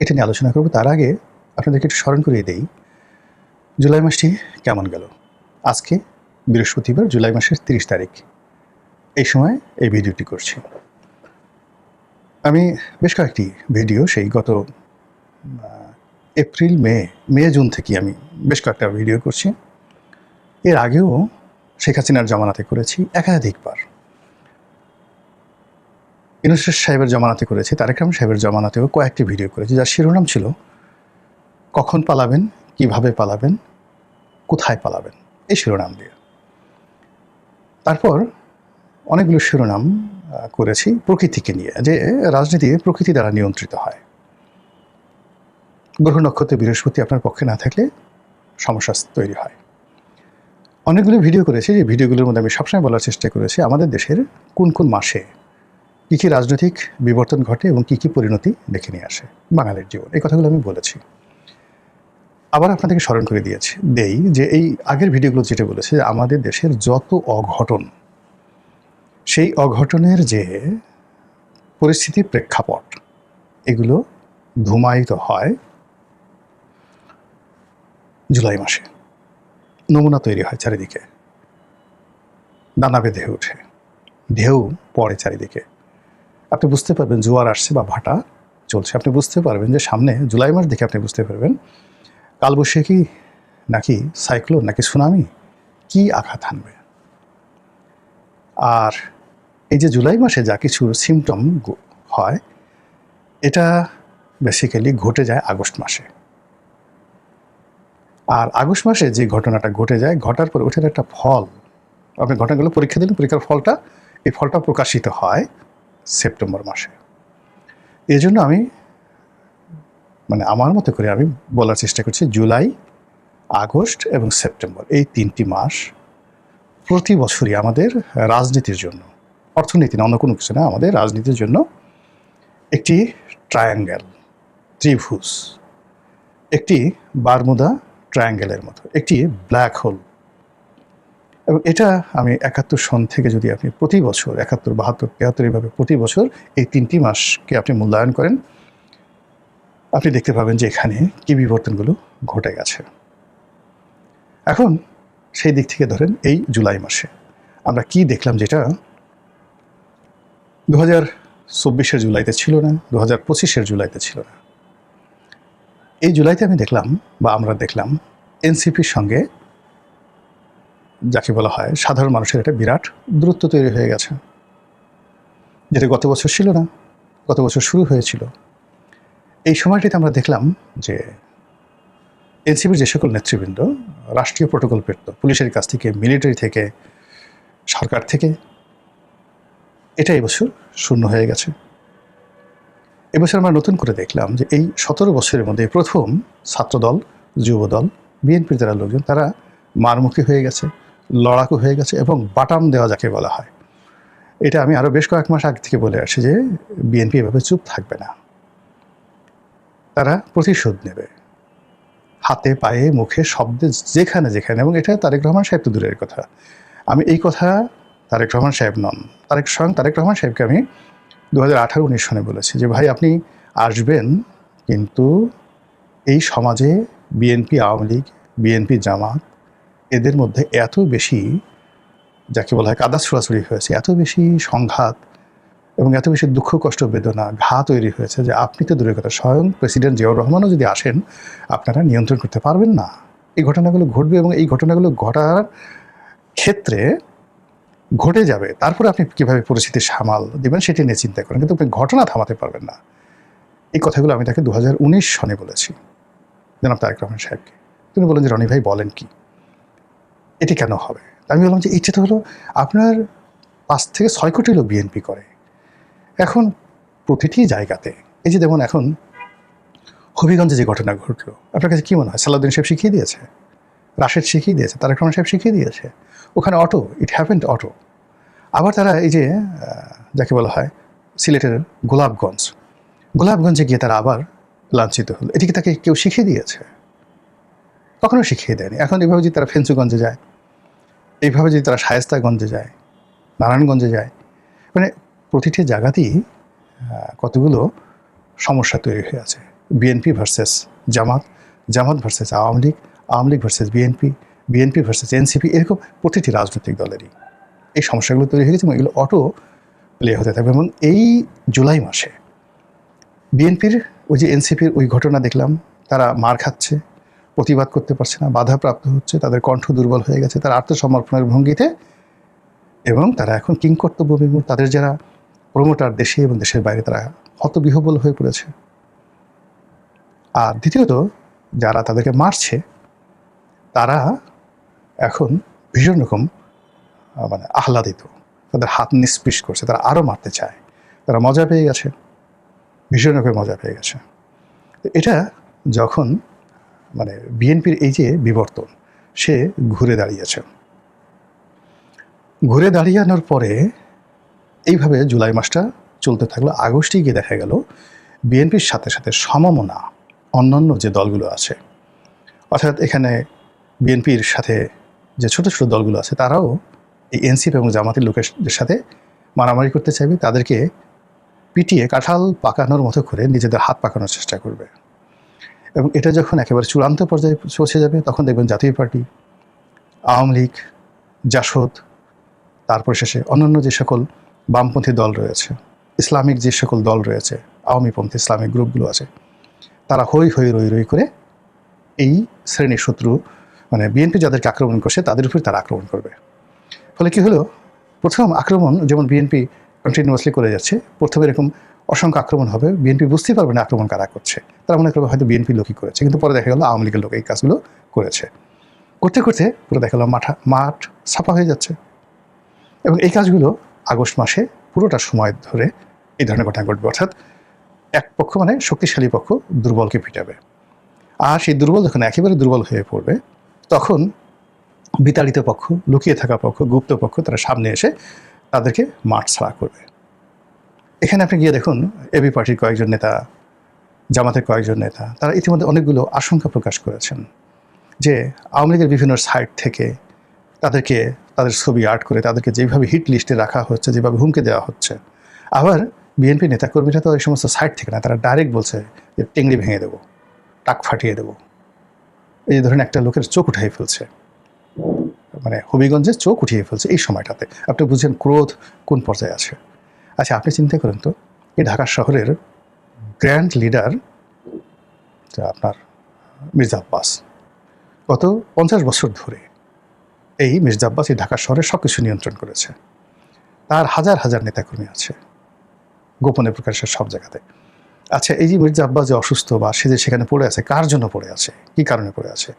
এটা নিয়ে আলোচনা করব। তার আগে আপনাদেরকে একটু স্মরণ করিয়ে দেই জুলাই মাসটি কেমন গেল। আজকে বৃহস্পতিবার, জুলাই মাসের 30 তারিখ। এই সময় এই ভিডিওটি করছি। আমি বেশ কয়েকটি ভিডিও সেই গত এপ্রিল মে জুন থেকে আমি বেশ কয়েকটা ভিডিও করছি। এর আগেও শেখ হাসিনার জমানাতে করেছি একাধিকবার, ইউনূস সাহেবের জমানাতে করেছি, তারেক রহমান সাহেবের জমানাতেও কয়েকটি ভিডিও করেছি, যার শিরোনাম ছিল কখন পালাবেন, কিভাবে পালাবেন, কোথায় পালাবেন, এই শিরোনাম দিয়ে। তারপর অনেকগুলো শিরোনাম করেছি প্রকৃতিকে নিয়ে, যে রাজনীতি প্রকৃতি দ্বারা নিয়ন্ত্রিত হয়। গ্রহ নক্ষত্রে বৃহস্পতি আপনার পক্ষে না থাকলে সমস্যা তৈরি হয়। অনেকগুলো ভিডিও করেছি, যে ভিডিওগুলোর মধ্যে আমি সবসময় বলার চেষ্টা করেছি আমাদের দেশের কোন কোন মাসে কী কী রাজনৈতিক বিবর্তন ঘটে এবং কী কী পরিণতি ডেকে নিয়ে আসে বাঙালির জীবন। এই কথাগুলো আমি বলেছি। আবার আপনাদেরকে স্মরণ করে দেই যে এই আগের ভিডিওগুলো যেটা বলেছে যে আমাদের দেশের যত অঘটন, সেই অঘটনের যে পরিস্থিতি প্রেক্ষাপট, এগুলো ধূমায়িত হয় জুলাই মাসে। নমুনা তৈরি হয় চারিদিকে, দানা বেঁধে ওঠে, ঢেউ পড়ে চারিদিকে। আপনি বুঝতে পারবেন জোয়ার আসছে বা ভাটা চলছে। আপনি বুঝতে পারবেন যে সামনে জুলাই মাস দেখে আপনি বুঝতে পারবেন কালবৈশাখী নাকি সাইক্লোন নাকি সুনামি কি আঘাত হানবে। আর এই যে জুলাই মাসে যা কিছু সিমটম হয়, এটা বেসিক্যালি ঘটে যায় আগস্ট মাসে। আর আগস্ট মাসে যে ঘটনাটা ঘটে যায়, ঘটার পর ওটার একটা ফল, আপনি ঘটনাগুলো পরীক্ষা দিলেন, পরীক্ষার ফলটা, এই ফলটা প্রকাশিত হয় সেপ্টেম্বর মাসে। এই জন্য আমি আমার মতো করে আমি বলার চেষ্টা করছি জুলাই, আগস্ট এবং সেপ্টেম্বর, এই 3টি মাস প্রতি বছরই আমাদের রাজনীতির জন্য, অর্থনীতি না অন্য কোনো কিছু না, আমাদের রাজনীতির জন্য একটি ট্রায়াঙ্গেল, ত্রিভুজ, একটি বারমুদা ট্রায়াঙ্গেলের মতো, একটি ব্ল্যাক হোল। এবং এটা আমি 71 সন থেকে যদি আপনি প্রতি বছর 71, 72, 73 এইভাবে প্রতি বছর এই 3টি মাসকে আপনি মূল্যায়ন করেন, আপনি দেখতে পাবেন যে এখানে কী বিবর্তনগুলো ঘটে গেছে। এখন সেই দিক থেকে ধরেন এই জুলাই মাসে আমরা কি দেখলাম, যেটা 2024-এর জুলাইতে ছিল না, 2025-এর জুলাইতে ছিল না। এই জুলাইতে আমি দেখলাম বা আমরা দেখলাম এনসিপির সঙ্গে, যাকে বলা হয় সাধারণ মানুষের একটা বিরাট দূরত্ব তৈরি হয়ে গেছে, যেটা গত বছর ছিল না, গত বছর শুরু হয়েছিল। এই সময়টিতে আমরা দেখলাম যে এনসিপির যে সকল নেতৃবৃন্দ রাষ্ট্রীয় প্রোটোকল পেত, পুলিশের কাছ থেকে, মিলিটারি থেকে, সরকার থেকে, এটা এবছর শূন্য হয়ে গেছে। এবছর আমরা নতুন করে দেখলাম যে এই 17 বছরের মধ্যে প্রথম ছাত্রদল, যুবদল, বিএনপির যারা লোকজন, তারা মারমুখী হয়ে গেছে, লড়াকু হয়ে গেছে এবং বাটাম দেওয়া যাকে বলা হয়। এটা আমি আরও বেশ কয়েক মাস আগে থেকে বলে আসি যে বিএনপি এভাবে চুপ থাকবে না, তারা প্রতিশোধ নেবে, হাতে, পায়ে, মুখে, শব্দে, যেখানে যেখানে। এবং এটা তারেক রহমান সাহেব তো দূরের কথা, আমি এই কথা তারেক রহমান সাহেব নন, তারেক রহমান সাহেবকে আমি 2018-19 সনে বলেছি যে ভাই আপনি আসবেন, কিন্তু এই সমাজে বিএনপি, আওয়ামী লীগ, বিএনপি, জামাত, এদের মধ্যে এত বেশি যাকে বলা হয় কাদা ছোড়াছুড়ি হয়েছে, এত বেশি সংঘাত এবং এত বেশি দুঃখ, কষ্ট, বেদনা, ঘা তৈরি হয়েছে যে আপনি তো দূরের কথা, স্বয়ং প্রেসিডেন্ট জিয়াউর রহমানও যদি আসেন আপনারা নিয়ন্ত্রণ করতে পারবেন না। এই ঘটনাগুলো ঘটবে এবং এই ঘটনাগুলো ঘটার ক্ষেত্রে ঘটে যাবে, তারপরে আপনি কীভাবে পরিস্থিতি সামাল দেবেন সেটি নিয়ে চিন্তা করেন, কিন্তু আপনি ঘটনা থামাতে পারবেন না। এই কথাগুলো আমি তাকে 2019 সনে বলেছি জনাব তারেক রহমান সাহেবকে। তিনি বলেন যে রনি ভাই বলেন কি, এটি কেন হবে? আমি বললাম যে এটা তো হলো আপনার 5 থেকে 6 কোটি লোক বিএনপি করে। এখন প্রতিটি জায়গাতে, এই যে যেমন এখন হবিগঞ্জে যে ঘটনা ঘটলো, আপনার কাছে কী মনে হয় সালাউদ্দিন সাহেব শিখিয়ে দিয়েছে, রাশেদ শিখিয়ে দিয়েছে, তারেক রহমান সাহেব শিখিয়ে দিয়েছে? ওখানে অটো, ইট হ্যাপেন্ড অটো। আবার তারা এই যে যাকে বলা হয় সিলেটের গোলাপগঞ্জে গিয়ে তারা আবার লাঞ্ছিত হলো, এটিকে তাকে কেউ শিখিয়ে দিয়েছে? কখনো শিখিয়ে দেয়নি। এখন এইভাবে যদি তারা ফেঞ্চুগঞ্জে যায়, এইভাবে যদি তারা শায়েস্তাগঞ্জে যায়, নারায়ণগঞ্জে যায়, প্রতিটি জায়গাতেই কতগুলো সমস্যা তৈরি হয়ে আছে। BNP versus Jamaat, Jamaat versus Awami League, Awami League versus BNP, BNP versus NCP, এরকম প্রতিটি রাজনৈতিক দলেরই এই সমস্যাগুলো তৈরি হয়ে গেছে এবং এগুলো অটো প্লে হতে থাকবে। এবং এই জুলাই মাসে বিএনপির ওই যে এনসিপির ওই ঘটনা দেখলাম, তারা মার খাচ্ছে, প্রতিবাদ করতে পারছে না, বাধাপ্রাপ্ত হচ্ছে, তাদের কণ্ঠ দুর্বল হয়ে গেছে, তারা আত্মসমর্পণের ভঙ্গিতে, এবং তারা এখন কিংকর্তব্য বিমূঢ়। তাদের যারা প্রমোটার দেশে এবং দেশের বাইরে, তারা হতবিহ্বল হয়ে পড়েছে। আর দ্বিতীয়ত, যারা তাদেরকে মারছে তারা এখন ভীষণ রকম মানে আহ্লাদিত, তাদের হাত নিষ্পিস করছে, তারা আরও মারতে চায়, তারা মজা পেয়ে গেছে, ভীষণ রকম মজা পেয়ে গেছে। এটা যখন মানে বিএনপির এই যে বিবর্তন, সে ঘুরে দাঁড়িয়েছে, ঘুরে দাঁড়িয়ানোর পরে এইভাবে জুলাই মাসটা চলতে থাকলো। আগস্টে গিয়ে দেখা গেল বিএনপির সাথে সাথে সমমনা অন্যান্য যে দলগুলো আছে, অর্থাৎ এখানে বিএনপির সাথে যে ছোট ছোট দলগুলো আছে, তারাও এই এনসিপি এবং জামাতের লোকেদের সাথে মারামারি করতে চাইবে, তাদেরকে পিটিয়ে কাঁঠাল পাকানোর মতো করে নিজেদের হাত পাকানোর চেষ্টা করবে। এবং এটা যখন একেবারে চূড়ান্ত পর্যায়ে পৌঁছে যাবে, তখন দেখবেন জাতীয় পার্টি, আওয়ামী লীগ, জাসদ, তারপর শেষে অন্যান্য যে সকল বামপন্থী দল রয়েছে, ইসলামিক যে সকল দল রয়েছে, আওয়ামীপন্থী ইসলামিক গ্রুপগুলো আছে, তারা হই হই রই রই করে এই শ্রেণীর শত্রু মানে বিএনপি যাদেরকে আক্রমণ করছে তাদের উপর তারা আক্রমণ করবে। ফলে কি হলো, প্রথম আক্রমণ যেমন বিএনপি কন্টিনিউয়াসলি করে যাচ্ছে, প্রথমে এরকম অসংখ্য আক্রমণ হবে, বিএনপি বুঝতেই পারবে না আক্রমণ কারা করছে, তারা মনে করবে হয়তো বিএনপি লোকই করেছে, কিন্তু পরে দেখা গেল আওয়ামী লীগের লোক এই কাজগুলো করেছে। করতে করতে পুরো দেখা গেল মাঠ ছাপা হয়ে যাচ্ছে। এবং এই কাজগুলো আগস্ট মাসে পুরোটা সময় ধরে এই ধরনের ঘটনা ঘটবে, অর্থাৎ এক পক্ষ মানে শক্তিশালী পক্ষ দুর্বলকে পিটাবে, আর সেই দুর্বল যখন একেবারে দুর্বল হয়ে পড়বে, তখন বিতাড়িত পক্ষ, লুকিয়ে থাকা পক্ষ, গুপ্ত পক্ষ, তারা সামনে এসে তাদেরকে মাঠ ছাড়া করবে। এখানে আপনি গিয়ে দেখুন এবি পার্টির কয়েকজন নেতা, জামাতের কয়েকজন নেতা, তারা ইতিমধ্যে অনেকগুলো আশঙ্কা প্রকাশ করেছেন যে আওয়ামী লীগের বিভিন্ন সাইট থেকে তাদেরকে তাদের ছবি আর্ট করে তাদেরকে যেভাবে হিট লিস্টে রাখা হচ্ছে, যেভাবে হুমকি দেওয়া হচ্ছে, আবার বিএনপি নেতাকর্মীরা তো এই সমস্ত সাইট থেকে না, তারা ডাইরেক্ট বলছে যে টেংরি ভেঙে দেবো, টাক ফাটিয়ে দেবো। এই ধরনের একটা লোকের চোখ উঠাই ফেলছে, মানে হবিগঞ্জের চোখ উঠিয়ে ফেলছে এই সময়টাতে। আপনি বুঝছেন ক্রোধ কোন পর্যায়ে আছে। আচ্ছা, আপনি চিন্তা করেন তো, এই ঢাকা শহরের গ্র্যান্ড লিডার আপনার মির্জা আব্বাস, গত 50 বছর ধরে এই মির্জা আব্বাস এই ঢাকা শহরে সব কিছু নিয়ন্ত্রণ করেছে। তার হাজার হাজার নেতাকর্মী আছে গোপনে প্রকাশের সব জায়গাতে। আচ্ছা, এই যে মির্জা আব্বাস যে অসুস্থ বা সে যে সেখানে পড়ে আছে, কার জন্য পড়ে আছে, কী কারণে পড়ে আছে,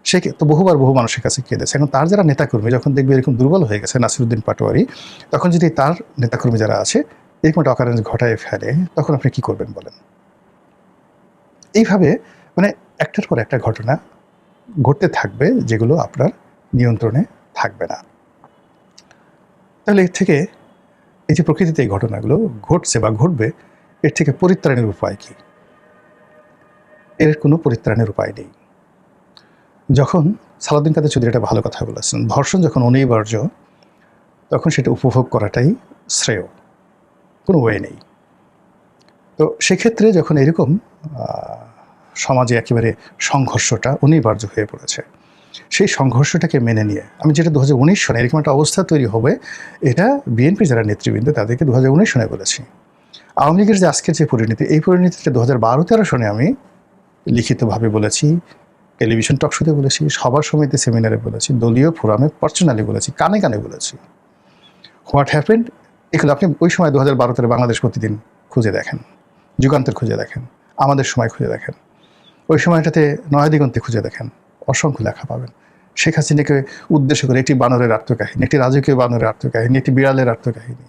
সে তো বহুবার বহু মানুষের কাছে কেঁদেছে। এখন তার যারা নেতাকর্মী যখন দেখবে এরকম দুর্বল হয়ে গেছে, নাসিরুদ্দিন পাটোয়ারি, তখন যদি তার নেতাকর্মী যারা আছে এরকম একটা অকারেন্স ঘটায় ফেলে, তখন আপনি কী করবেন বলেন? এইভাবে মানে একটার পর একটা ঘটনা ঘটতে থাকবে, যেগুলো আপনার নিয়ন্ত্রণে থাকবে না। তাহলে এর থেকে এই যে প্রকৃতিতে এই ঘটনাগুলো ঘটছে বা ঘটবে, এর থেকে পরিত্রাণের উপায় কী? এর কোনো পরিত্রাণের উপায় নেই। যখন সালাউদ্দিন কাদের চৌধুরী একটা ভালো কথা বলেছেন, ধর্ষণ যখন অনিবার্য, তখন সেটা উপভোগ করাটাই শ্রেয়, কোনো ওয়ে নেই। তো সেক্ষেত্রে যখন এরকম সমাজে একেবারে সংঘর্ষটা অনিবার্য হয়ে পড়েছে, সেই সংঘর্ষটাকে মেনে নিয়ে আমি যেটা 2019 সনে এরকম একটা অবস্থা তৈরি হবে, এটা বিএনপি যারা নেতৃবৃন্দ তাদেরকে 2019 সনে বলেছি। আওয়ামী লীগের যে আজকের যে পরিণতি, এই পরিণতিটা 2012-13 সনে আমি লিখিতভাবে বলেছি, টেলিভিশন টক শোতে বলেছি, সবার সমিতি সেমিনারে বলেছি, দলীয় ফোরামে পার্সোনালি বলেছি, কানে কানে বলেছি। হোয়াট হ্যাপেন্ড, এগুলো আপনি ওই সময় 2012-13 বাংলাদেশ প্রতিদিন খুঁজে দেখেন, যুগান্তর খুঁজে দেখেন, আমাদের সময় খুঁজে দেখেন, ওই সময়টাতে নয়াদিগন্তে খুঁজে দেখেন, অসংখ্য লেখা পাবেন। শেখ হাসিনাকে উদ্দেশ্য করে একটি বানরের আত্মকাহিনী, একটি রাজকীয় বানরের আত্মকাহিনী, একটি বিড়ালের আত্মকাহিনী,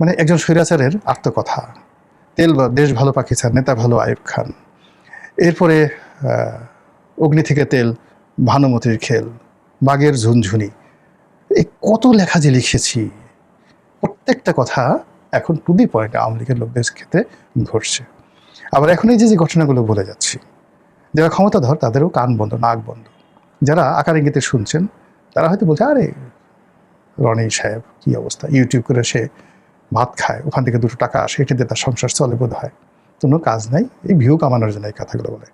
মানে একজন স্বৈরাচারের আত্মকথা, দেশ ভালো পাকিস্তান, নেতা ভালো আইয়ুব খান, এরপরে অগ্নি থেকে তেল, ভানুমতির খেল, বাঘের ঝুনঝুনি, এই কত লেখা যে লিখেছি, প্রত্যেকটা কথা এখন টু দি পয়েন্ট আওয়ামী লীগের লোকদের ক্ষেত্রে ঘটছে। আবার এখন এই যে ঘটনাগুলো বলে যাচ্ছি, যারা ক্ষমতাধর তাদেরও কান বন্ধ, নাক বন্ধ। যারা আকার ইঙ্গিতে শুনছেন তারা হয়তো বলছে, আরে রনি সাহেব কী অবস্থা, ইউটিউব করে সে ভাত খায়, ওখান থেকে 2 টাকা আসে, এটাতে তার সংসার চলে বোধ হয়, কোনো কাজ নাই, এই ভিউ কামানোর জন্য এই কথাগুলো বলে।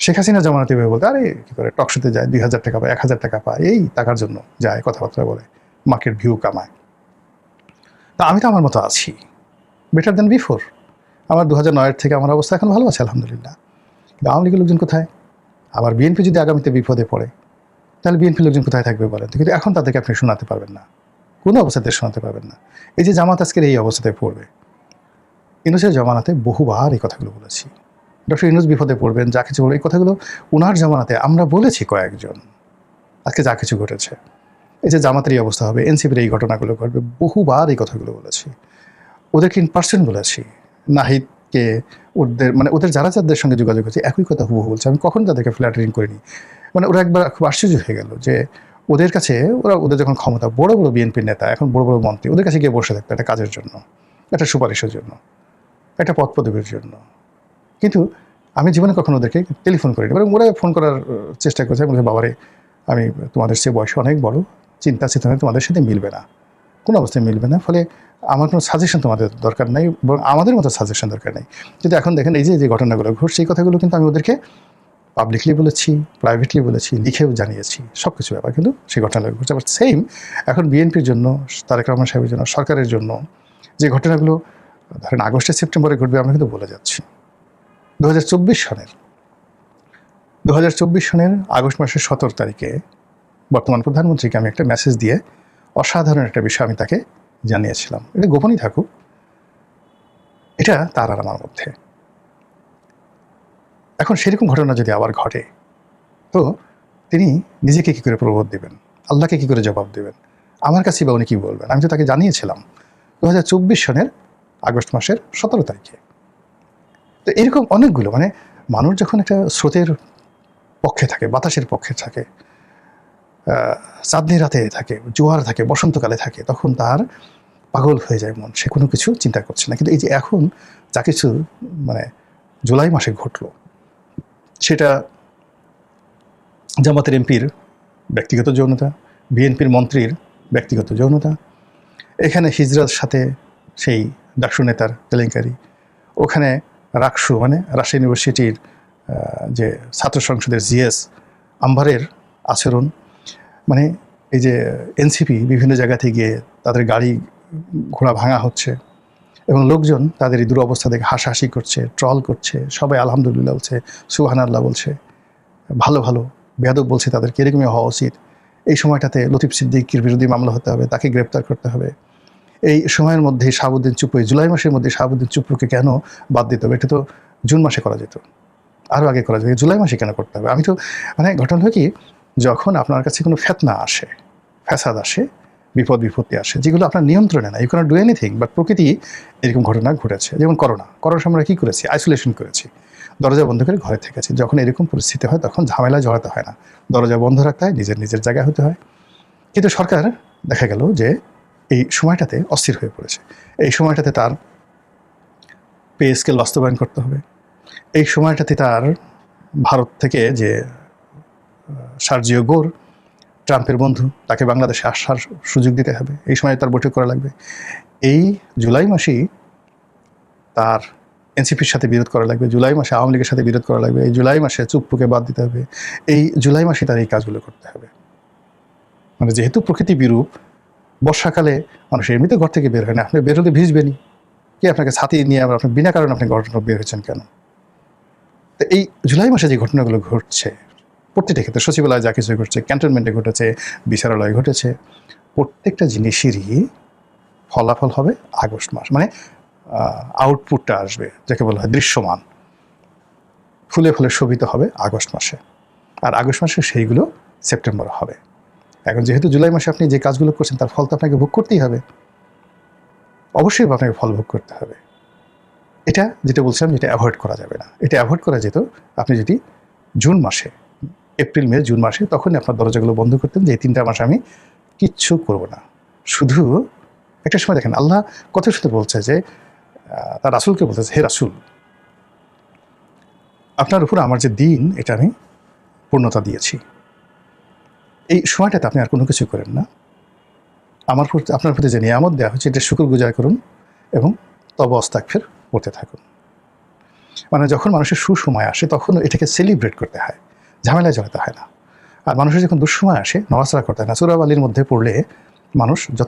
শেখ হাসিনা জামানাতে বলতে আরে কী করে টকশোতে যায়, 2000 টাকা পায়, 1000 টাকা পায়, এই টাকার জন্য যায়, কথাবার্তা বলে, মার্কেট ভিউ কামায়। তা আমি তো আমার মতো আছি, বেটার দেন বিফোর। আমার 2009 থেকে আমার অবস্থা এখন ভালো আছে আলহামদুলিল্লাহ। কিন্তু আওয়ামী লীগের লোকজন কোথায়? আবার বিএনপি যদি আগামীতে বিপদে পড়ে তাহলে বিএনপি লোকজন কোথায় থাকবে বলেন? কিন্তু এখন তাদেরকে আপনি শোনাতে পারবেন না, কোনো অবস্থাতে শোনাতে পারবেন না। এই যে জামাত আজকের এই অবস্থাতে পড়বে, ইউনূসের জামানাতে বহুবার এই কথাগুলো বলেছি। ডক্টর ইউনূস বিপদে পড়বেন, যা কিছু বলবেন, এই কথাগুলো ওনার জামানাতে আমরা বলেছি কয়েকজন। আজকে যা কিছু ঘটেছে, এই যে জামাতের এই অবস্থা হবে, এনসিপির এই ঘটনাগুলো ঘটবে, বহুবার এই কথাগুলো বলেছি। ওদেরকে ইন পার্সন বলেছি, নাহিদকে, ওদের মানে ওদের যারা যাদের সঙ্গে যোগাযোগ হচ্ছে একই কথা হুবহু বলছে। আমি কখনো তাদেরকে ফ্ল্যাটারিং করিনি। মানে ওরা একবার খুব আশ্চর্য হয়ে গেল যে ওদের কাছে, ওদের যখন ক্ষমতা, বড় বড় বিএনপির নেতা, এখন বড় বড় মন্ত্রী, ওদের কাছে গিয়ে বসে থাকতো একটা কাজের জন্য, একটা সুপারিশের জন্য, একটা পদ পদবীর জন্য। কিন্তু আমি জীবনে কখনো ওদেরকে টেলিফোন করিনি, মানে ওরা ফোন করার চেষ্টা করছে। বলছে বাবারে, আমি তোমাদের চেয়ে বয়স অনেক বড়, চিন্তা চেতনা তোমাদের সাথে মিলবে না, কোনো অবস্থায় মিলবে না, ফলে আমার কোনো সাজেশন তোমাদের দরকার নেই, বরং আমাদের মতো সাজেশন দরকার নেই। কিন্তু এখন দেখেন এই যে ঘটনাগুলো ঘটছে, এই কথাগুলো কিন্তু আমি ওদেরকে পাবলিকলি বলেছি, প্রাইভেটলি বলেছি, লিখেও জানিয়েছি, সব কিছু ব্যাপার। কিন্তু সেই ঘটনাগুলো ঘটছে। আবার সেম এখন বিএনপির জন্য, তারেক রহমান সাহেবের জন্য, সরকারের জন্য যে ঘটনাগুলো ধরেন আগস্টে সেপ্টেম্বরে ঘটবে, আমরা কিন্তু বলে যাচ্ছি। 2024 সনের আগস্ট মাসের 17 তারিখে বর্তমান প্রধানমন্ত্রীকে আমি একটা মেসেজ দিয়ে অসাধারণ একটা বিষয় আমি তাকে জানিয়েছিলাম। এটা গোপনই থাকুক, এটা তার আর আমার মধ্যে। এখন সেরকম ঘটনা যদি আবার ঘটে, তো তিনি নিজেকে কী করে প্রবোধ দেবেন, আল্লাহকে কী করে জবাব দেবেন, আমার কাছে বা উনি কী বলবেন? আমি তো তাকে জানিয়েছিলাম 2024 সনের আগস্ট মাসের 17 তারিখে। তো এরকম অনেকগুলো, মানে মানুষ যখন একটা স্রোতের পক্ষে থাকে, বাতাসের পক্ষে থাকে, চাঁদনি রাতে থাকে, জোয়ার থাকে, বসন্তকালে থাকে, তখন তার পাগল হয়ে যায় মন, সে কোনো কিছু চিন্তা করছে না। কিন্তু এই যে এখন যা কিছু মানে জুলাই মাসে ঘটলো, সেটা জামাতের এমপির ব্যক্তিগত যৌনতা, বিএনপির মন্ত্রীর ব্যক্তিগত যৌনতা, এখানে হিজরার সাথে সেই ডাকসু নেতার কেলেঙ্কারি, ওখানে রাকসু মানে রাজশাহী ইউনিভার্সিটির যে ছাত্র সংসদের জিএস আম্বারের আচরণ, মানে এই যে এনসিপি বিভিন্ন জায়গাতে গিয়ে তাদের গাড়ি ঘোড়া ভাঙা হচ্ছে এবং লোকজন তাদের এই দুরবস্থা দেখে হাসাহাসি করছে, ট্রল করছে, সবাই আলহামদুলিল্লাহ বলছে, সুবহানাল্লাহ বলছে, ভালো ভালো বেয়াদব বলছে তাদেরকে, এরকমই হওয়া উচিত। এই সময়টাতে লতিফ সিদ্দিকীর বিরোধী মামলা হতে হবে, তাকে গ্রেপ্তার করতে হবে। এই সময়ের মধ্যে শাহাবুদ্দিন চুপ্পু, জুলাই মাসের মধ্যে শাহাবুদ্দিন চুপ্পুকে কেন বাদ দিতে হবে? এটা তো জুন মাসে করা যেত, আরও আগে করা যেত, জুলাই মাসে কেন করতে হবে? আমি তো মানে ঘটনা হয় কি, যখন আপনার কাছে কোনো ফেতনা আসে, ফ্যাসাদ আসে, বিপত্তি আসে, যেগুলো আপনার নিয়ন্ত্রণে না, you cannot do anything, but প্রকৃতি এরকম ঘটনা ঘটেছে। যেমন করোনার সময় আমরা কী করেছি? আইসোলেশন করেছি, দরজা বন্ধ করে ঘরে থেকেছি। যখন এরকম পরিস্থিতি হয় তখন ঝামেলা জড়াতে হয় না, দরজা বন্ধ রাখতে হয়, নিজের জায়গায় হতে হয়। কিন্তু সরকার দেখা গেল যে এই সময়টাতে অস্থির হয়ে পড়েছে। এই সময়টাতে তার পে স্কেল বাস্তবায়ন করতে হবে, এই সময়টাতে তার ভারত থেকে যে সার্জিও গোর, ট্রাম্পের বন্ধু, তাকে বাংলাদেশে আসার সুযোগ দিতে হবে, এই সময় তার বৈঠক করা লাগবে। এই জুলাই মাসেই তার এনসিপির সাথে বিরোধ করা লাগবে, জুলাই মাসে আওয়ামী লীগের সাথে বিরোধ করা লাগবে, এই জুলাই মাসে চুপ্পুকে বাদ দিতে হবে, এই জুলাই মাসে তার এই কাজগুলো করতে হবে। মানে যেহেতু প্রকৃতি বিরূপ, বর্ষাকালে মানুষ এমনিতে ঘর থেকে বের হয় না, আপনি বের হলে ভিজবেনি, কে আপনাকে ছাতি নিয়ে আবার আপনি বিনা কারণে আপনি ঘটনা বের হয়েছেন কেন? তো এই জুলাই মাসে যে ঘটনাগুলো ঘটছে প্রত্যেকটা ক্ষেত্রে, সচিবালয়ে যা কিছু ঘটছে, ক্যান্টনমেন্টে ঘটেছে, বিচারালয়ে ঘটেছে, প্রত্যেকটা জিনিসেরই ফলাফল হবে আগস্ট মাস, মানে আউটপুটটা আসবে, যাকে বলা হয় দৃশ্যমান, ফুলে ফুলে শোভিত হবে আগস্ট মাসে। আর আগস্ট মাসে সেইগুলো সেপ্টেম্বর হবে। এখন যেহেতু জুলাই মাসে আপনি যে কাজগুলো করছেন তার ফল তো আপনাকে ভোগ করতেই হবে, অবশ্যই আপনাকে ফল ভোগ করতে হবে। এটা যেটা বলছিলাম, যেটা অ্যাভয়েড করা যাবে না। এটা অ্যাভয়েড করা যেত আপনি যদি জুন মাসে, এপ্রিল মে জুন মাসে, তখনই আপনার দরজাগুলো বন্ধ করতেন যে এই 3টা মাস আমি কিচ্ছু করব না। শুধু একটা সময় দেখেন আল্লাহ কত সাথে বলছে যে তার রাসূলকে বলতেছে, হে রাসূল, আপনার উপর আমার যে দিন, এটা আমি পূর্ণতা দিয়েছি, এই সময়টাতে আপনি আর কোনো কিছু করেন না, আপনার প্রতি যে নিয়ামত দেওয়া হচ্ছে এটা শুকর গুজার করুন এবং তওবা ওয়াস্তাগফির পড়তে থাকুন। মানে যখন মানুষের সুসময় আসে তখন এটাকে সেলিব্রেট করতে হয়, ঝামেলায় জড়াতে হয় না। আর মানুষের যখন দুঃসময় আসে নড়াচড়া করতে হয় না। সূরা আলীর মধ্যে পড়লে মানুষ যত